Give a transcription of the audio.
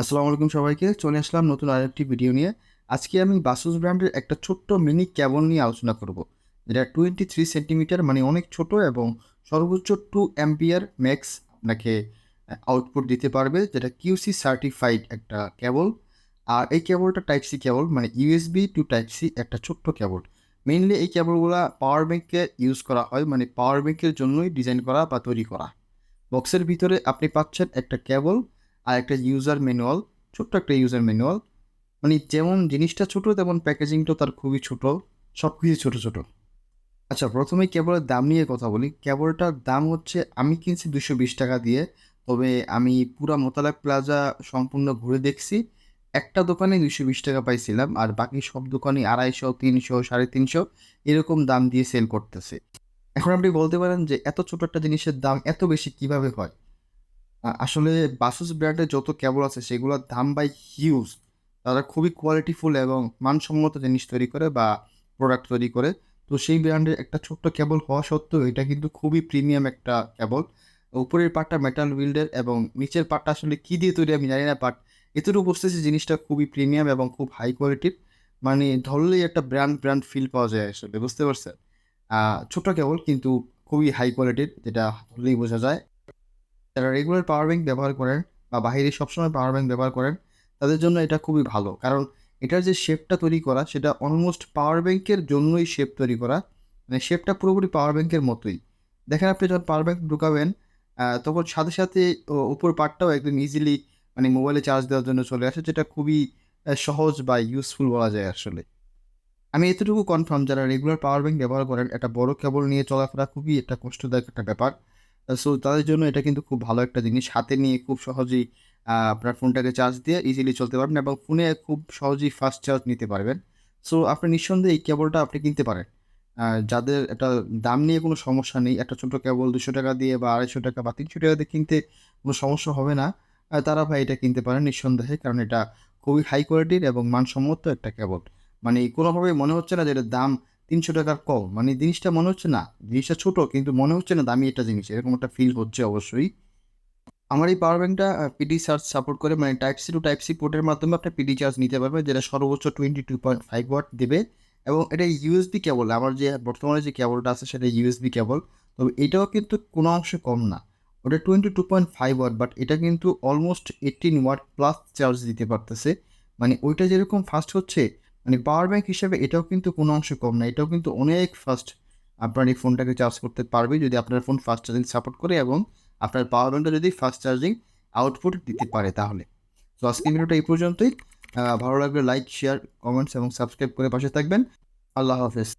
আসসালামু আলাইকুম সবাইকে। চলে আসলাম নতুন আরেকটি ভিডিও নিয়ে। আজকে আমি বাসুস ব্র্যান্ডের একটা ছোট্ট মিনি কেবল নিয়ে আলোচনা করব, যেটা 23 সেন্টিমিটার, মানে অনেক ছোট এবং সর্বোচ্চ 2 অ্যাম্পিয়ার ম্যাক্স আপনাকে আউটপুট দিতে পারবে, যেটা কিউসি সার্টিফাইড একটা কেবল। আর এই কেবলটা টাইপ সি কেবল, মানে ইউএসবি টু টাইপ সি একটা ছোট্ট কেবল। মেইনলি এই কেবলগুলো পাওয়ার ব্যাঙ্কে ইউজ করা হয়, মানে পাওয়ার ব্যাঙ্কের জন্যই ডিজাইন করা বা তৈরি করা। বক্সের ভিতরে আপনি পাচ্ছেন একটা কেবল আর একটা ইউজার ম্যানুয়াল, ছোট্ট একটা ইউজার ম্যানুয়াল। মানে যেমন জিনিসটা ছোট, তেমন প্যাকেজিংটাও তার খুবই ছোট, সব কিছু ছোট ছোট। আচ্ছা, প্রথমে কেবলের দাম নিয়ে কথা বলি। কেবলটার দাম হচ্ছে, আমি কিনছি 220 টাকা দিয়ে। তবে আমি পুরা মোতালেব প্লাজা সম্পূর্ণ ঘুরে দেখছি, একটা দোকানে 220 টাকা পাইছিলাম, আর বাকি সব দোকানে 250, 300, 350 এরকম দাম দিয়ে সেল করতেছে। এখন আপনি বলতে পারেন যে এত ছোট একটা জিনিসের দাম এত বেশি কিভাবে হয়। আসলে বাসুস ব্র্যান্ডের যত কেবল আছে সেগুলোর দাম বাই হিউজ। তারা খুবই কোয়ালিটিফুল এবং মানসম্মত জিনিস তৈরি করে বা প্রোডাক্ট তৈরি করে। তো সেই ব্র্যান্ডের একটা ছোট্ট কেবল হওয়া সত্ত্বেও এটা কিন্তু খুবই প্রিমিয়াম একটা কেবল। উপরের পার্টটা মেটাল উইল্ডের এবং নিচের পার্টটা আসলে কী দিয়ে তৈরি আমি জানি না, বাট এতটুকু বুঝতেছি জিনিসটা খুবই প্রিমিয়াম এবং খুব হাই কোয়ালিটির। মানে ধরলেই একটা ব্র্যান্ড ব্র্যান্ড ফিল পাওয়া যায়, আসলে বুঝতে পারছেন। ছোট কেবল কিন্তু খুবই হাই কোয়ালিটির, যেটা ধরলেই বোঝা যায়। যারা রেগুলার পাওয়ার ব্যাংক ব্যবহার করেন বা বাইরে সবসময় পাওয়ার ব্যাংক ব্যবহার করেন, তাদের জন্য এটা খুবই ভালো। কারণ এটার যে শেপটা তৈরি করা, সেটা অলমোস্ট পাওয়ার ব্যাংকের জন্যই শেপ তৈরি করা। মানে শেপটা পুরোপুরি পাওয়ার ব্যাংকের মতোই। দেখেন, আপনি যখন পাওয়ার ব্যাংক ঢুকাবেন, তখন সাথে সাথে উপর পার্টটাও একদম ইজিলি, মানে মোবাইলে চার্জ দেওয়ার জন্য চলে আসে, যেটা খুবই সহজ বা ইউজফুল বলা যায় আসলে। আমি এতটুকু কনফার্ম, যারা রেগুলার পাওয়ার ব্যাংক ব্যবহার করেন, একটা বড় কেবল নিয়ে চলাফেরা খুবই একটা কষ্টদায়ক একটা ব্যাপার। সো তাদের জন্য এটা কিন্তু খুব ভালো একটা জিনিস, হাতে নিয়ে খুব সহজেই আপনার ফোনটাকে চার্জ দিয়ে ইজিলি চলতে পারবেন এবং ফোনে খুব সহজেই ফাস্ট চার্জ নিতে পারবেন। সো আপনি নিঃসন্দেহে এই কেবলটা আপনি কিনতে পারেন। যাদের এটা দাম নিয়ে কোনো সমস্যা নেই, একটা ছোট কেবল 200 টাকা দিয়ে বা 250 টাকা বা 300 টাকা দিয়ে কিনতে কোনো সমস্যা হবে না, তারা ভাই এটা কিনতে পারেন নিঃসন্দেহে। কারণ এটা খুবই হাই কোয়ালিটির এবং মানসম্মত একটা কেবল। মানে কোনোভাবে মনে হচ্ছে না যে এটার দাম 300 টাকার কম। মানে জিনিসটা মনে হচ্ছে না, জিনিসটা ছোট কিন্তু মনে হচ্ছে না দামি একটা জিনিস, এরকম একটা ফিল হচ্ছে অবশ্যই। আমার এই পাওয়ার ব্যাংকটা পিডি চার্জ সাপোর্ট করে, মানে type C to type C পোর্টের মাধ্যমে আপনি পিডি চার্জ নিতে পারবেন, যেটা সর্বোচ্চ 22.5 ওয়াট দেবে। এবং এটা ইউএসবি কেবল, আমার যে বর্তমানে যে কেবলটা আছে সেটা ইউএসবি কেবল। তবে এটাও কিন্তু কোনো অংশে কম না। ওটা 22.5 ওয়াট, বাট এটা কিন্তু অলমোস্ট 18 ওয়াট প্লাস চার্জ দিতে পারতেছে। মানে ওইটা যেরকম ফাস্ট হচ্ছে, মানে পাওয়ার ব্যাংক হিসেবে এটাও কিন্তু কোনো অংশে কম না, এটাও কিন্তু অনেক ফাস্ট। আপনার এই ফোনটাকে চার্জ করতে পারবে যদি আপনার ফোন ফাস্ট চার্জিং সাপোর্ট করে এবং আপনার পাওয়ার ব্যাংকটা যদি ফাস্ট চার্জিং আউটপুট দিতে পারে তাহলে। তো আজকের ভিডিওটা এই পর্যন্তই। ভালো লাগলে লাইক, শেয়ার, কমেন্টস এবং সাবস্ক্রাইব করে পাশে থাকবেন। আল্লাহ হাফেজ।